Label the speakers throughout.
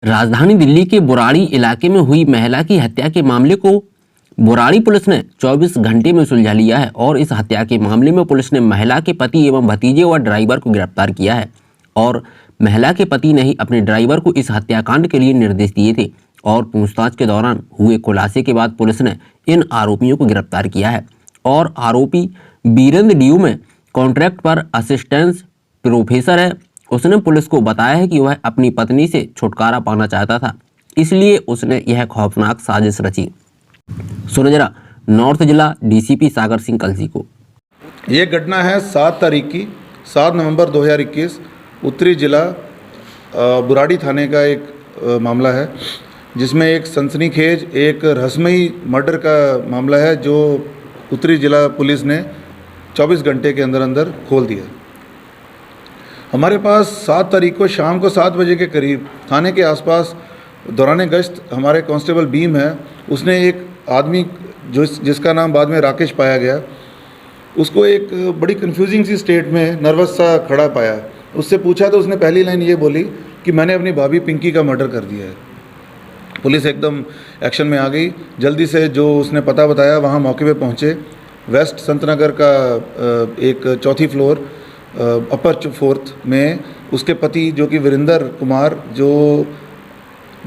Speaker 1: राजधानी दिल्ली के बुराड़ी इलाके में हुई महिला की हत्या के मामले को बुराड़ी पुलिस ने 24 घंटे में सुलझा लिया है और इस हत्या के मामले में पुलिस ने महिला के पति एवं भतीजे व ड्राइवर को गिरफ्तार किया है। और महिला के पति ने ही अपने ड्राइवर को इस हत्याकांड के लिए निर्देश दिए थे और पूछताछ के दौरान हुए खुलासे के बाद पुलिस ने इन आरोपियों को गिरफ्तार किया है। और आरोपी बीरेंद्र डीयू में कॉन्ट्रैक्ट पर असिस्टेंट प्रोफेसर है। उसने पुलिस को बताया है कि वह अपनी पत्नी से छुटकारा पाना चाहता था, इसलिए उसने यह खौफनाक साजिश रची। सुनो जरा नॉर्थ जिला डीसीपी सागर सिंह कलसी को।
Speaker 2: ये घटना है 7 नवंबर 2021 उत्तरी जिला बुराड़ी थाने का एक मामला है, जिसमें एक सनसनीखेज एक रहस्यमयी मर्डर का मामला है जो उत्तरी जिला पुलिस ने 24 घंटे के अंदर अंदर खोल दिया। हमारे पास 7 तारीख को शाम को 7 बजे के करीब थाने के आसपास दौरान गश्त हमारे कांस्टेबल बीम है, उसने एक आदमी जिसका नाम बाद में राकेश पाया गया, उसको एक बड़ी कंफ्यूजिंग सी स्टेट में नर्वस सा खड़ा पाया। उससे पूछा तो उसने पहली लाइन ये बोली कि मैंने अपनी भाभी पिंकी का मर्डर कर दिया है। पुलिस एकदम एक्शन में आ गई। जल्दी से जो उसने पता बताया वहाँ मौके पे पहुँचे। वेस्ट संतनगर का एक चौथी फ्लोर अपर 4th में उसके पति जो कि वीरेंद्र कुमार, जो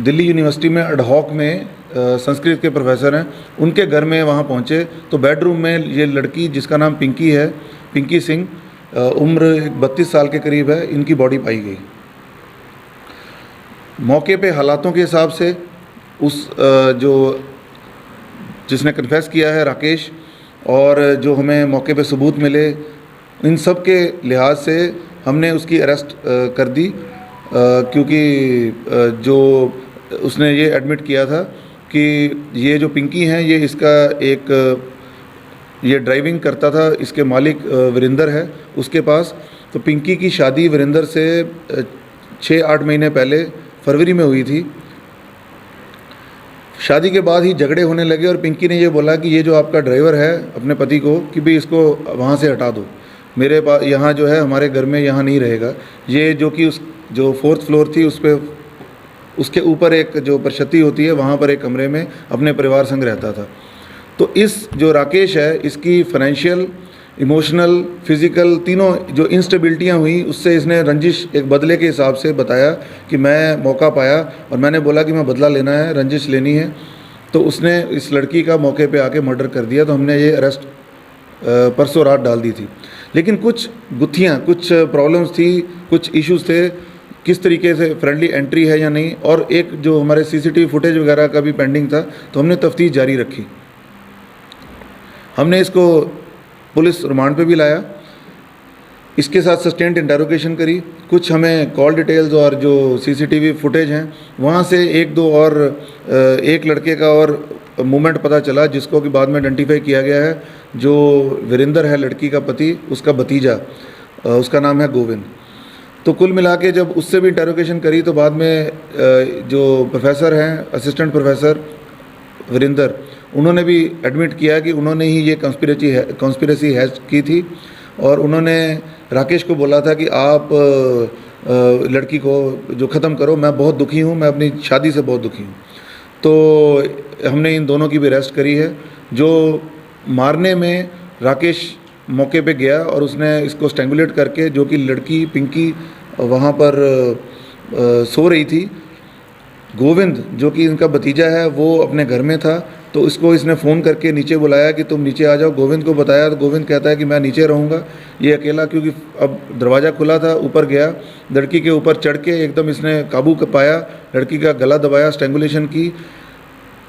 Speaker 2: दिल्ली यूनिवर्सिटी में एडहॉक में संस्कृत के प्रोफेसर हैं, उनके घर में वहाँ पहुँचे तो बेडरूम में ये लड़की जिसका नाम पिंकी है, पिंकी सिंह, उम्र 32 साल के करीब है, इनकी बॉडी पाई गई। मौके पे हालातों के हिसाब से उस जो जिसने कन्फेस किया है राकेश, और जो हमें मौके पे सबूत मिले, इन सब के लिहाज से हमने उसकी अरेस्ट कर दी, क्योंकि जो उसने ये एडमिट किया था कि ये जो पिंकी हैं ये इसका ये ड्राइविंग करता था, इसके मालिक वीरेंद्र है उसके पास। तो पिंकी की शादी वीरेंद्र से 6-8 महीने पहले फरवरी में हुई थी। शादी के बाद ही झगड़े होने लगे और पिंकी ने ये बोला कि ये जो आपका ड्राइवर है अपने पति को कि भाई इसको वहाँ से हटा दो, मेरे पास यहाँ जो है हमारे घर में यहाँ नहीं रहेगा। ये जो कि उस जो 4th फ्लोर थी उस पर उसके ऊपर एक जो परछत्ती होती है वहाँ पर एक कमरे में अपने परिवार संग रहता था। तो इस जो राकेश है इसकी फाइनेंशियल, इमोशनल, फिज़िकल तीनों जो इंस्टेबिलिटियाँ हुई, उससे इसने रंजिश एक बदले के हिसाब से बताया कि मैं मौका पाया और मैंने बोला कि मैं बदला लेना है, रंजिश लेनी है, तो उसने इस लड़की का मौके पे आके मर्डर कर दिया। तो हमने ये अरेस्ट परसों रात डाल दी थी। लेकिन कुछ गुत्थियाँ, कुछ प्रॉब्लम्स थी, कुछ इश्यूज थे, किस तरीके से फ्रेंडली एंट्री है या नहीं, और एक जो हमारे सीसीटीवी फुटेज वगैरह का भी पेंडिंग था, तो हमने तफ्तीश जारी रखी। हमने इसको पुलिस रिमांड पे भी लाया, इसके साथ सस्टेंड इंटेरोगेशन करी। कुछ हमें कॉल डिटेल्स और जो सीसीटीवी फुटेज हैं वहाँ से एक लड़के का और मूवमेंट पता चला, जिसको कि बाद में आइडेंटिफाई किया गया है, जो वीरेंद्र है लड़की का पति, उसका भतीजा, उसका नाम है गोविंद। तो कुल मिला के जब उससे भी इंटेरोगेशन करी तो बाद में जो प्रोफेसर हैं, असिस्टेंट प्रोफेसर वीरेंद्र, उन्होंने भी एडमिट किया कि उन्होंने ही ये कॉन्स्पिरेसी हैज की थी और उन्होंने राकेश को बोला था कि आप लड़की को जो ख़त्म करो, मैं बहुत दुखी हूँ, मैं अपनी शादी से बहुत दुखी हूँ। तो हमने इन दोनों की भी अरेस्ट करी है। जो मारने में राकेश मौके पे गया और उसने इसको स्ट्रैंगुलेट करके, जो कि लड़की पिंकी वहाँ पर सो रही थी, गोविंद जो कि इनका भतीजा है वो अपने घर में था, तो इसको इसने फ़ोन करके नीचे बुलाया कि तुम नीचे आ जाओ। गोविंद को बताया तो गोविंद कहता है कि मैं नीचे रहूँगा, ये अकेला, क्योंकि अब दरवाज़ा खुला था, ऊपर गया, लड़की के ऊपर चढ़ के एकदम इसने काबू पाया, लड़की का गला दबाया, स्ट्रैंगुलेशन की।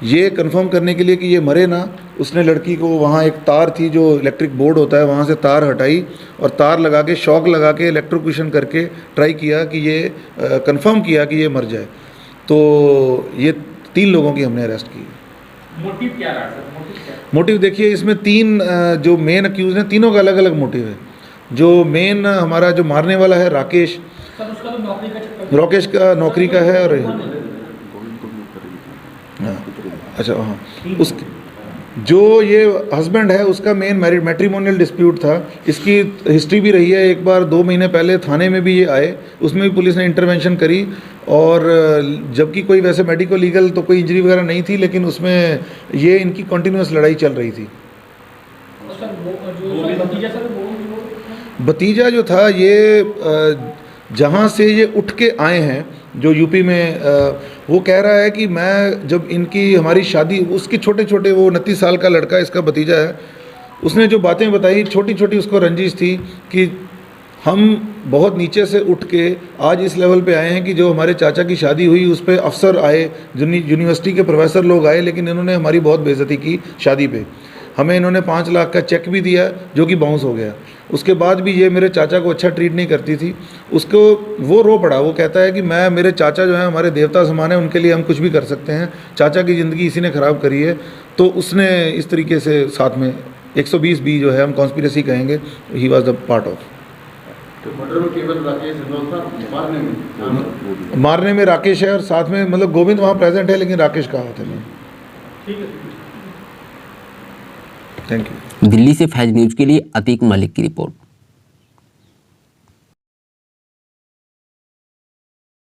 Speaker 2: ये कंफर्म करने के लिए कि ये मरे ना, उसने लड़की को वहाँ एक तार थी जो इलेक्ट्रिक बोर्ड होता है, वहाँ से तार हटाई और तार लगा के, शॉक लगा के, इलेक्ट्रोक्यूशन करके ट्राई किया कि ये कंफर्म किया कि ये मर जाए। तो ये 3 लोगों की हमने अरेस्ट की।
Speaker 3: मोटिव क्या रहा सर?
Speaker 2: मोटिव देखिए, इसमें 3 जो मेन अक्यूज हैं, तीनों का अलग अलग मोटिव है। जो मेन हमारा जो मारने वाला है राकेश,
Speaker 3: सर उसका तो नौकरी का चक्कर,
Speaker 2: राकेश का नौकरी का है, और हाँ, अच्छा हाँ, जो ये हस्बैंड है उसका मेन मैट्रिमोनियल डिस्प्यूट था। इसकी हिस्ट्री भी रही है। एक बार 2 महीने पहले थाने में भी ये आए, उसमें भी पुलिस ने इंटरवेंशन करी, और जबकि कोई वैसे मेडिको लीगल तो कोई इंजरी वगैरह नहीं थी, लेकिन उसमें ये इनकी कंटिन्यूस लड़ाई चल रही थी।
Speaker 3: और सर वो जो भतीजा सर वो
Speaker 2: भतीजा जो था ये जहाँ से ये उठ के आए हैं, जो यूपी में, वो कह रहा है कि मैं जब इनकी हमारी शादी, उसके छोटे छोटे, वो 29 साल का लड़का इसका भतीजा है, उसने जो बातें बताई छोटी छोटी, उसको रंजिश थी कि हम बहुत नीचे से उठ के आज इस लेवल पे आए हैं कि जो हमारे चाचा की शादी हुई उस पर अफसर आए, यूनिवर्सिटी के प्रोफेसर लोग आए, लेकिन इन्होंने हमारी बहुत बेइज्जती की शादी पे। हमें इन्होंने 5 लाख का चेक भी दिया जो कि बाउंस हो गया। उसके बाद भी ये मेरे चाचा को अच्छा ट्रीट नहीं करती थी। उसको वो रो पड़ा, वो कहता है कि मेरे चाचा जो हैं हमारे देवता समान है, उनके लिए हम कुछ भी कर सकते हैं, चाचा की ज़िंदगी इसी ने ख़राब करी है। तो उसने इस तरीके से साथ में 120B जो है, हम कॉन्स्पिरेसी कहेंगे, he was the part of.
Speaker 4: तो मर्डर में केवल राकेश हिंदुस्तान था,
Speaker 2: मारने में राकेश है, और साथ में मतलब गोविंद वहाँ प्रेजेंट है, लेकिन राकेश कहा होता नहीं।
Speaker 3: ठीक है।
Speaker 2: Thank you.
Speaker 1: दिल्ली से फैज न्यूज के लिए अतीक मलिक की रिपोर्ट।